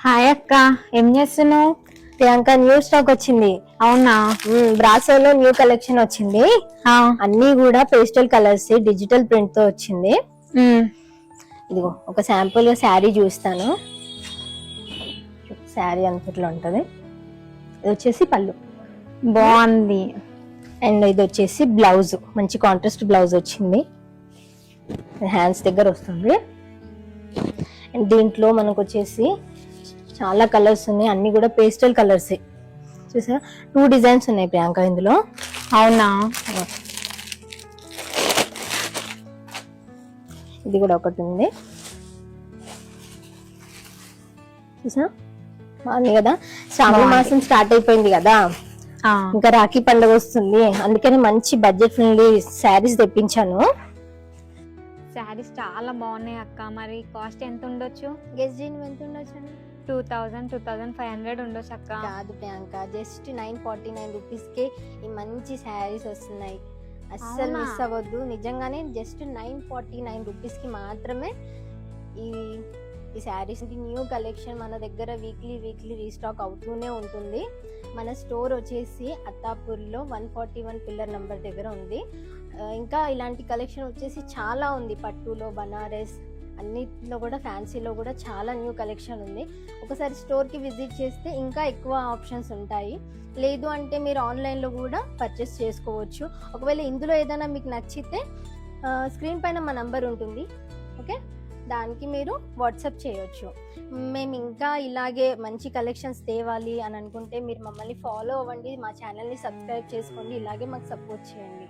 Hi అక్క, ఏం చేస్తున్నావు? ప్రియాంక న్యూ స్టాక్ వచ్చింది. అవునా? బ్రాసోలో న్యూ కలెక్షన్ వచ్చింది. ఆ, అన్ని కూడా పేస్టల్ కలర్స్ డిజిటల్ ప్రింట్ తో వచ్చింది. ఉమ్, ఇదిగో ఒక శాంపుల్ శారీ చూస్తాను. శారీ అంతట్లో ఉంటది. ఇది వచ్చేసి పళ్ళు బాగుంది. అండ్ ఇది వచ్చేసి బ్లౌజ్, మంచి కాంట్రాస్ట్ బ్లౌజ్ వచ్చింది. హ్యాండ్స్ దగ్గర వస్తుంది. అండ్ దీంట్లో మనకు వచ్చేసి చాలా కలర్స్ ఉన్నాయి, అన్ని కూడా పేస్టల్ కలర్స్. చూసా 2 డిజైన్స్ ఉన్నాయి ప్రియాంక ఇందులో. అవునా? ఇది కూడా ఒకటి ఉంది. చూసా బాగుంది కదా. శ్రావణ మాసం స్టార్ట్ అయిపోయింది కదా, ఆ, ఇంకా రాఖీ పండుగ వస్తుంది, అందుకని మంచి బడ్జెట్ ఫ్రెండ్లీ శారీస్ తెప్పించాను. శారీస్ చాలా బాగున్నాయి అక్క. మరి కాస్ట్ ఎంత ఉండొచ్చు? గెస్ చేయండి ఎంత ఉండొచ్చు? 2000-2500 ఉండొచ్చు అక్క. కాదు ప్రియాంక, జస్ట్ 949 రూపీస్ కే ఈ మంచి శారీస్ వస్తున్నాయి. అస్సలు అవునా? మిస్ అవ్వద్దు. నిజంగానే జస్ట్ 949 రూపీస్ కి మాత్రమే ఈ ఈ శారీస్. న్యూ కలెక్షన్ మన దగ్గర వీక్లీ రీస్టాక్ అవుతూనే ఉంటుంది. మన స్టోర్ వచ్చేసి అత్తాపూర్లో 141 పిల్లర్ నెంబర్ దగ్గర ఉంది. ఇంకా ఇలాంటి కలెక్షన్ వచ్చేసి చాలా ఉంది. పట్టులో, బనారస్ అన్నిట్లో కూడా, ఫ్యాన్సీలో కూడా చాలా న్యూ కలెక్షన్ ఉంది. ఒకసారి స్టోర్కి విజిట్ చేస్తే ఇంకా ఎక్కువ ఆప్షన్స్ ఉంటాయి. లేదు అంటే మీరు ఆన్లైన్లో కూడా పర్చేస్ చేసుకోవచ్చు. ఒకవేళ ఇందులో ఏదైనా మీకు నచ్చితే స్క్రీన్ పైన మా నంబర్ ఉంటుంది, ఓకే, దానికి మీరు వాట్సాప్ చేయొచ్చు. మేము ఇంకా ఇలాగే మంచి కలెక్షన్స్ తేవాలి అని అనుకుంటే మీరు మమ్మల్ని ఫాలో అవ్వండి, మా ఛానల్ని సబ్స్క్రైబ్ చేసుకోండి, ఇలాగే మాకు సపోర్ట్ చేయండి.